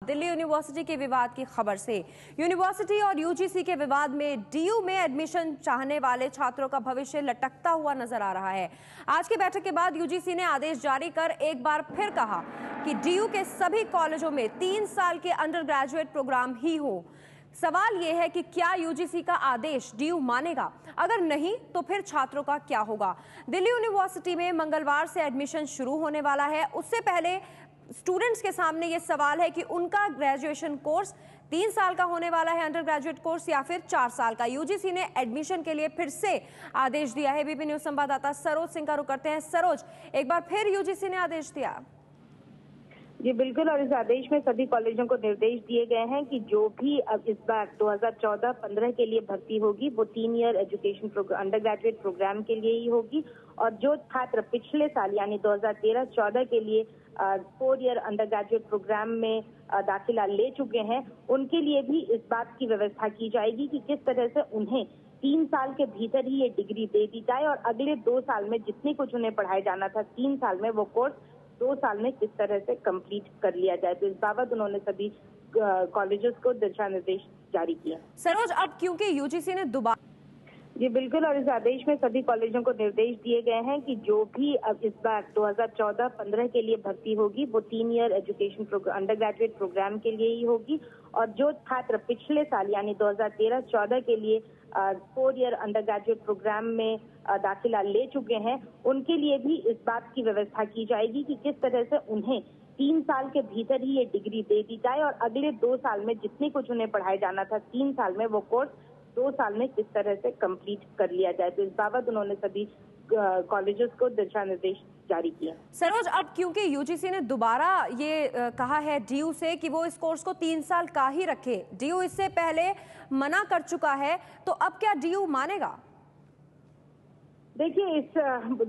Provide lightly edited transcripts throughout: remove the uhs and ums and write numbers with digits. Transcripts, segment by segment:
Delhi university के विवाद की खबर से। यूनिवर्सिटी और यूजीसी के विवाद में डीयू में एडमिशन चाहने वाले छात्रों का भविष्य लटकता हुआ नजर आ रहा है। आज की बैठक के बाद यूजीसी ने आदेश जारी कर एक बार फिर कहा कि डीयू के सभी कॉलेजों में 3 साल के अंडर ग्रेजुएट प्रोग्राम ही हो। सवाल यह है कि क्या यूजीसी का आदेश डीयू मानेगा? अगर नहीं तो फिर छात्रों का क्या होगा? दिल्ली यूनिवर्सिटी में मंगलवार से एडमिशन शुरू होने वाला है। उससे पहले स्टूडेंट्स के सामने ये सवाल है कि उनका ग्रेजुएशन कोर्स 3 साल का होने वाला है, अंडर ग्रेजुएट कोर्स, या फिर 4 साल का। यूजीसी ने एडमिशन के लिए फिर से आदेश दिया है। बीपी न्यूज संवाददाता सरोज सिंह का रुख करते हैं। सरोज, एक बार फिर यूजीसी ने आदेश दिया। जी बिल्कुल, और इस आदेश में सभी कॉलेजों को निर्देश दिए गए हैं कि जो भी अब इस बार 2014-15 के लिए भर्ती होगी वो 3 year education undergraduate programme के लिए ही होगी, और जो छात्र पिछले साल यानी 2013-14 के लिए 4 ईयर अंडर ग्रेजुएट प्रोग्राम में दाखिला ले चुके हैं उनके लिए भी इस बात की व्यवस्था की जाएगी कि किस तरह से उन्हें 3 साल के भीतर ही ये डिग्री दे दी जाए, और अगले 2 साल में जितनी कुछ उन्हें पढ़ाया जाना था 3 साल में वो कोर्स 2 साल में किस तरह से कंप्लीट कर लिया जाए। तो इस बाबत उन्होंने सभी कॉलेजेस को दिशा निर्देश जारी किए। सरोज, अब क्योंकि यूजीसी ने दोबारा जी बिल्कुल, और इस आदेश में सभी कॉलेजों को निर्देश दिए गए हैं कि जो भी अब इस बार 2014-15 के लिए भर्ती होगी वो 3 year education undergraduate programme के लिए ही होगी, और जो छात्र पिछले साल यानी 2013-14 के लिए 4 ईयर अंडर ग्रेजुएट प्रोग्राम में दाखिला ले चुके हैं उनके लिए भी इस बात की व्यवस्था की जाएगी कि किस तरह से उन्हें 3 साल के भीतर ही ये डिग्री दे दी जाए, और अगले 2 साल में जितनी कुछ उन्हें पढ़ाया जाना था 3 साल में वो कोर्स 2 साल में किस तरह से कंप्लीट कर लिया जाए। तो इस बाबत उन्होंने सभी कॉलेजेस को दिशा निर्देश जारी किए। सरोज, अब क्योंकि यूजीसी ने दोबारा ये कहा है डीयू से कि वो इस कोर्स को 3 साल का ही रखे, डीयू इससे पहले मना कर चुका है, तो अब क्या डीयू मानेगा? देखिए,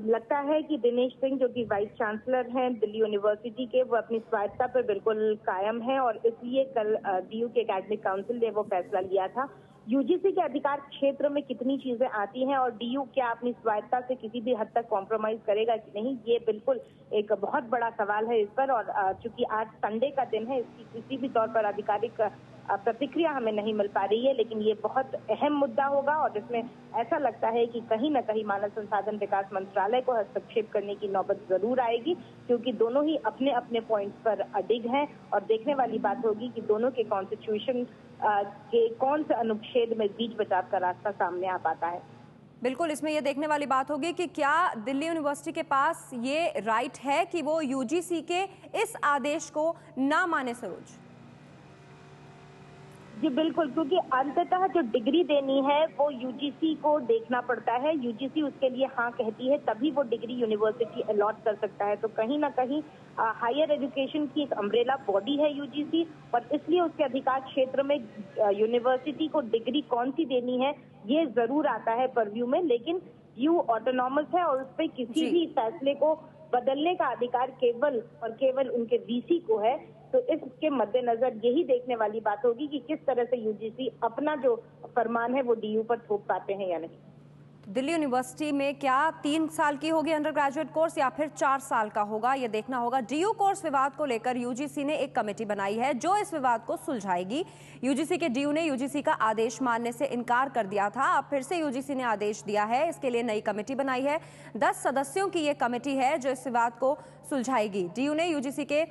लगता है कि दिनेश सिंह जो कि वाइस चांसलर हैं दिल्ली यूनिवर्सिटी के, वो अपनी स्वायत्ता पर बिल्कुल कायम है, और इसलिए कल डीयू के एकेडमिक काउंसिल ने वो फैसला लिया था। यूजीसी के अधिकार क्षेत्र में कितनी चीजें आती हैं और डीयू क्या अपनी स्वायत्ता से किसी भी हद तक कॉम्प्रोमाइज करेगा कि नहीं, ये बिल्कुल एक बहुत बड़ा सवाल है इस पर। और चूंकि आज संडे का दिन है, इसकी किसी भी तौर पर आधिकारिक प्रतिक्रिया हमें नहीं मिल पा रही है, लेकिन ये बहुत अहम मुद्दा होगा, और इसमें ऐसा लगता है कि कहीं न कहीं मानव संसाधन विकास मंत्रालय को हस्तक्षेप करने की नौबत जरूर आएगी, क्योंकि दोनों ही अपने अपने पॉइंट्स पर अडिग हैं, और देखने वाली बात होगी कि दोनों के कॉन्स्टिट्यूशन के कौन से अनुच्छेद में बीच बचाव का रास्ता सामने आ पाता है। बिल्कुल, इसमें यह देखने वाली बात होगी कि क्या दिल्ली यूनिवर्सिटी के पास ये राइट है कि वो यूजीसी के इस आदेश को ना माने। सरोज जी बिल्कुल, क्योंकि अंततः जो डिग्री देनी है वो यूजीसी को देखना पड़ता है। यूजीसी उसके लिए हाँ कहती है तभी वो डिग्री यूनिवर्सिटी अलॉट कर सकता है। तो कहीं ना कहीं हायर एजुकेशन की एक अम्ब्रेला बॉडी है यूजीसी, और इसलिए उसके अधिकार क्षेत्र में यूनिवर्सिटी को डिग्री कौन सी देनी है ये जरूर आता है परव्यू में, लेकिन यू ऑटोनॉमस है और उस पर किसी भी फैसले को बदलने का अधिकार केवल और केवल उनके वीसी को है। तो इसके मद्देनजर यही देखने वाली बात होगी कि किस तरह से यूजीसी अपना जो फरमान है वो डीयू पर थोप पाते हैं या नहीं। दिल्ली यूनिवर्सिटी में क्या 3 साल की होगी अंडर ग्रेजुएट कोर्स या फिर 4 साल का होगा, यह देखना होगा। डीयू कोर्स विवाद को लेकर यूजीसी ने एक कमेटी बनाई है जो इस विवाद को सुलझाएगी। यूजीसी के डीयू ने यूजीसी का आदेश मानने से इनकार कर दिया था, अब फिर से यूजीसी ने आदेश दिया है। इसके लिए नई कमेटी बनाई है। 10 सदस्यों की ये कमेटी है जो इस विवाद को सुलझाएगी। डीयू ने यूजीसी के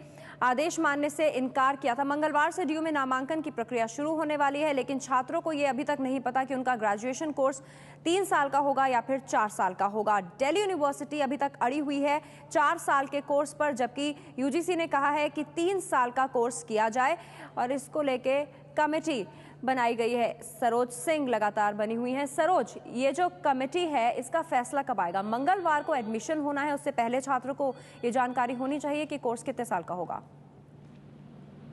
आदेश मानने से इनकार किया था। मंगलवार से डीयू में नामांकन की प्रक्रिया शुरू होने वाली है, लेकिन छात्रों को यह अभी तक नहीं पता कि उनका ग्रेजुएशन कोर्स 3 साल का होगा या फिर 4 साल का होगा। दिल्ली यूनिवर्सिटी अभी तक अड़ी हुई है 4 साल के कोर्स पर, जबकि यूजीसी ने कहा है कि 3 साल का कोर्स किया जाए, और इसको लेके कमेटी बनाई गई है। सरोज सिंह लगातार बनी हुई हैं। सरोज, ये जो कमेटी है इसका फैसला कब आएगा? मंगलवार को एडमिशन होना है, उससे पहले छात्रों को ये जानकारी होनी चाहिए कि कोर्स कितने साल का होगा।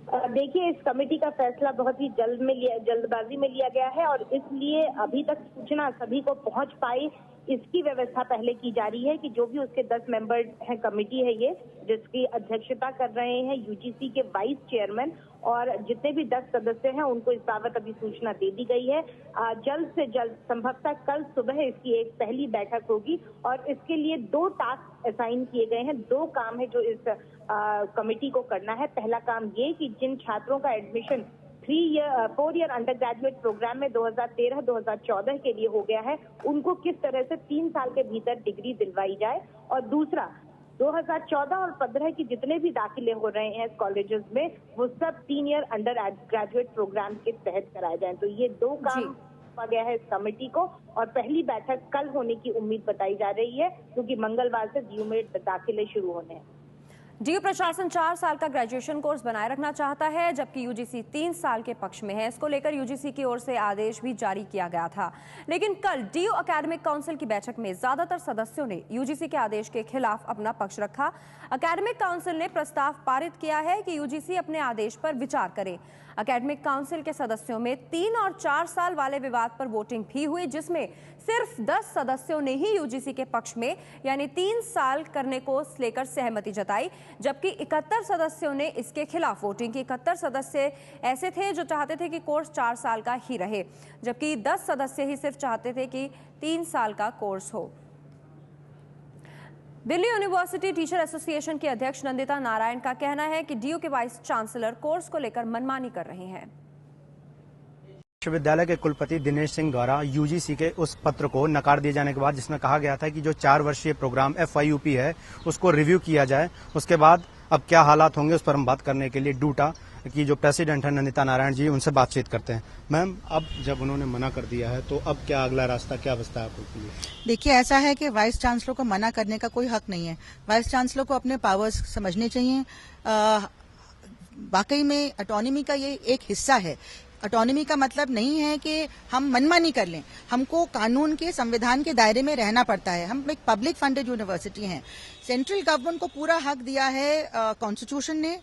देखिए, इस कमेटी का फैसला बहुत ही जल्दबाजी में लिया गया है, और इसलिए अभी तक सूचना सभी को पहुंच पाई इसकी व्यवस्था पहले की जा रही है कि जो भी उसके 10 मेंबर हैं, कमेटी है ये, जिसकी अध्यक्षता कर रहे हैं यूजीसी के वाइस चेयरमैन, और जितने भी 10 सदस्य हैं उनको इस बाबत अभी सूचना दे दी गई है। जल्द से जल्द, संभवतः कल सुबह, इसकी एक पहली बैठक होगी और इसके लिए 2 टास्क असाइन किए गए हैं। 2 काम है जो इस कमेटी को करना है। पहला काम ये कि जिन छात्रों का admission 4 year undergraduate programme में 2013-2014 के लिए हो गया है, उनको किस तरह से 3 साल के भीतर डिग्री दिलवाई जाए, और दूसरा 2014 और 15 की जितने भी दाखिले हो रहे हैं कॉलेजेस में, वो सब 3 ईयर अंडर ग्रेजुएट प्रोग्राम के तहत कराए जाएं। तो ये 2 काम किया गया है इस कमेटी को, और पहली बैठक कल होने की उम्मीद बताई जा रही है, क्योंकि मंगलवार से डीयू में दाखिले शुरू होने हैं। डीयू प्रशासन 4 साल का ग्रेजुएशन कोर्स बनाए रखना चाहता है, जबकि यूजीसी 3 साल के पक्ष में है। इसको लेकर यूजीसी की ओर से आदेश भी जारी किया गया था, लेकिन कल डीयू एकेडमिक काउंसिल की बैठक में ज्यादातर सदस्यों ने यूजीसी के आदेश के खिलाफ अपना पक्ष रखा। एकेडमिक काउंसिल ने प्रस्ताव पारित किया है कि यूजीसी अपने आदेश पर विचार करे। एकेडमिक काउंसिल के सदस्यों में 3 और 4 साल वाले विवाद पर वोटिंग भी हुई, जिसमें सिर्फ 10 सदस्यों ने ही यूजीसी के पक्ष में यानी 3 साल करने को लेकर सहमति जताई, जबकि 71 सदस्यों ने इसके खिलाफ वोटिंग की। 71 सदस्य ऐसे थे जो चाहते थे कि कोर्स 4 साल का ही रहे, जबकि 10 सदस्य ही सिर्फ चाहते थे कि 3 साल का कोर्स हो। दिल्ली यूनिवर्सिटी टीचर एसोसिएशन के अध्यक्ष नंदिता नारायण का कहना है कि डीयू के वाइस चांसलर कोर्स को लेकर मनमानी कर रहे हैं। विश्वविद्यालय के कुलपति दिनेश सिंह द्वारा यूजीसी के उस पत्र को नकार दिए जाने के बाद, जिसमें कहा गया था कि जो 4 वर्षीय प्रोग्राम FYUP है उसको रिव्यू किया जाए, उसके बाद अब क्या हालात होंगे उस पर हम बात करने के लिए डूटा की जो प्रेसिडेंट है नंदिता नारायण जी, उनसे बातचीत करते हैं। मैम, अब जब उन्होंने मना कर दिया है तो अब क्या अगला रास्ता, क्या बचता है आपके लिए? देखिए, ऐसा है कि वाइस चांसलर को मना करने का कोई हक नहीं है। वाइस चांसलर को अपने पावर्स समझने चाहिए। वाकई में ऑटोनॉमी का ये एक हिस्सा है। ऑटोनॉमी का मतलब नहीं है कि हम मनमानी कर लें। हमको कानून के, संविधान के दायरे में रहना पड़ता है। हम एक पब्लिक फंडेड यूनिवर्सिटी हैं। सेंट्रल गवर्नमेंट को पूरा हक दिया है कॉन्स्टिट्यूशन ने,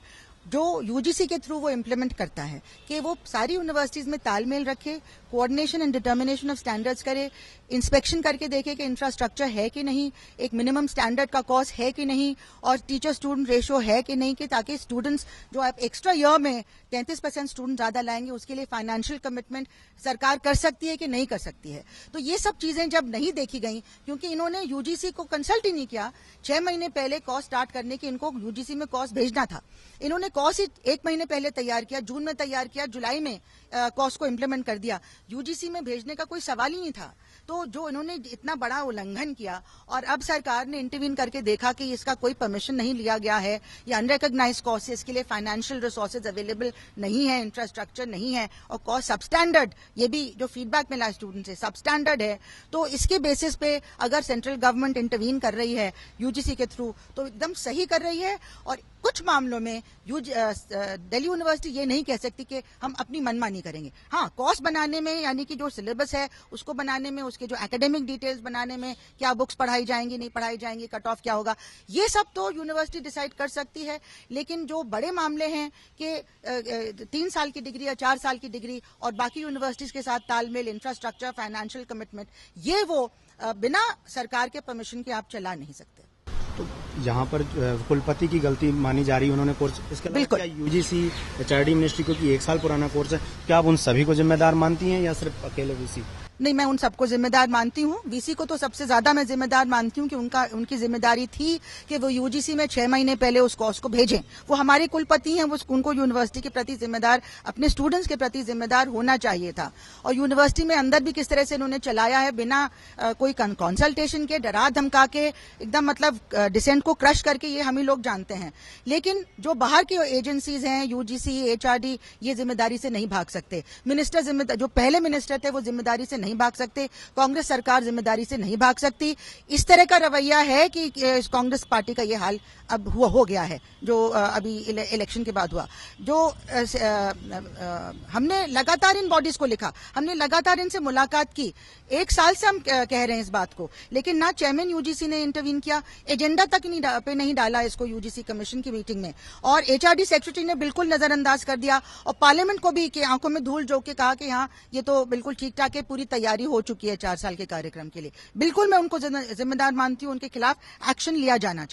जो यूजीसी के थ्रू वो इम्प्लीमेंट करता है, कि वो सारी यूनिवर्सिटीज में तालमेल रखे, coordination and determination of standards करे, इंस्पेक्शन करके देखे कि इंफ्रास्ट्रक्चर है कि नहीं, एक मिनिमम स्टैंडर्ड का कॉस्ट है कि नहीं, और टीचर स्टूडेंट रेशो है कि नहीं, कि ताकि स्टूडेंट्स जो आप एक्स्ट्रा ईयर में 33% स्टूडेंट ज्यादा लाएंगे, उसके लिए फाइनेंशियल कमिटमेंट सरकार कर सकती है कि नहीं कर सकती है। तो ये सब चीजें जब नहीं देखी गई, क्योंकि इन्होंने यूजीसी को कंसल्ट ही नहीं किया। 6 महीने पहले कॉस्ट स्टार्ट करने की इनको यूजीसी में कॉस्ट भेजना था। इन्होंने कॉस्ट 1 महीने पहले तैयार किया, जून में तैयार किया, जुलाई में कॉस्ट को इम्प्लीमेंट कर दिया। यूजीसी में भेजने का कोई सवाल ही नहीं था। तो जो इन्होंने इतना बड़ा उल्लंघन किया, और अब सरकार ने इंटरवीन करके देखा कि इसका कोई परमिशन नहीं लिया गया है, या अनरिकॉग्नाइज कॉस्ट है, इसके लिए फाइनेंशियल रिसोर्सेज अवेलेबल नहीं है, इंफ्रास्ट्रक्चर नहीं है, और कॉस्ट सबस्टैंडर्ड, ये भी जो फीडबैक मिला स्टूडेंट से, सबस्टैंडर्ड है। तो इसके बेसिस पे अगर सेंट्रल गवर्नमेंट इंटरवीन कर रही है यूजीसी के थ्रू, तो एकदम सही कर रही है। और कुछ मामलों में दिल्ली यूनिवर्सिटी ये नहीं कह सकती कि हम अपनी मनमानी करेंगे। हाँ, कॉस्ट बनाने में, यानी कि जो सिलेबस है उसको बनाने में, उसके जो एकेडमिक डिटेल्स बनाने में, क्या बुक्स पढ़ाई जाएंगी, नहीं पढ़ाई जाएंगी, कट ऑफ क्या होगा, ये सब तो यूनिवर्सिटी डिसाइड कर सकती है। लेकिन जो बड़े मामले हैं कि 3 साल की डिग्री या 4 साल की डिग्री और बाकी यूनिवर्सिटीज के साथ तालमेल, इंफ्रास्ट्रक्चर, फाइनेंशियल कमिटमेंट, ये वो बिना सरकार के परमिशन के आप चला नहीं सकते। तो यहाँ पर कुलपति की गलती मानी जा रही है, उन्होंने कोर्स, इसके अलावा क्या यूजीसी HRD मिनिस्ट्री, क्योंकि 1 साल पुराना कोर्स है, क्या आप उन सभी को जिम्मेदार मानती हैं या सिर्फ अकेले वीसी? नहीं, मैं उन सबको जिम्मेदार मानती हूँ। वीसी को तो सबसे ज्यादा मैं जिम्मेदार मानती हूँ कि उनकी जिम्मेदारी थी कि वो यूजीसी में 6 महीने पहले उस कॉस्ट को भेजें। वो हमारे कुलपति हैं, वो उनको यूनिवर्सिटी के प्रति जिम्मेदार, अपने स्टूडेंट्स के प्रति जिम्मेदार होना चाहिए था। और यूनिवर्सिटी में अंदर भी किस तरह से इन्होंने चलाया है, बिना कोई कंसल्टेशन के, डरा धमका के, एकदम मतलब डिसेंट को क्रश करके, ये हम ही लोग जानते हैं। लेकिन जो बाहर की एजेंसीज हैं, यूजीसी, HRD, ये जिम्मेदारी से नहीं भाग सकते। मिनिस्टर जो पहले मिनिस्टर थे वो जिम्मेदारी से नहीं भाग सकते। कांग्रेस सरकार जिम्मेदारी से नहीं भाग सकती। इस तरह का रवैया है कि कांग्रेस पार्टी का ये हाल अब हो गया है, जो अभी इलेक्शन के बाद हुआ। जो हमने लगातार इन बॉडीज को लिखा, हमने लगातार इनसे मुलाकात की, 1 साल से हम कह रहे हैं इस बात को, लेकिन ना चेयरमैन यूजीसी ने इंटरवीन किया, एजेंडा तक नहीं डाला इसको यूजीसी कमीशन की मीटिंग में, और HRD सेक्रेटरी ने बिल्कुल नजरअंदाज कर दिया, और पार्लियामेंट को भी कि आंखों में धूल झोंक के कहा कि हाँ, ये तो बिल्कुल ठीक ठाक है, पूरी तैयारी हो चुकी है 4 साल के कार्यक्रम के लिए। बिल्कुल मैं उनको जिम्मेदार मानती हूँ, उनके खिलाफ एक्शन लिया जाना चाहिए।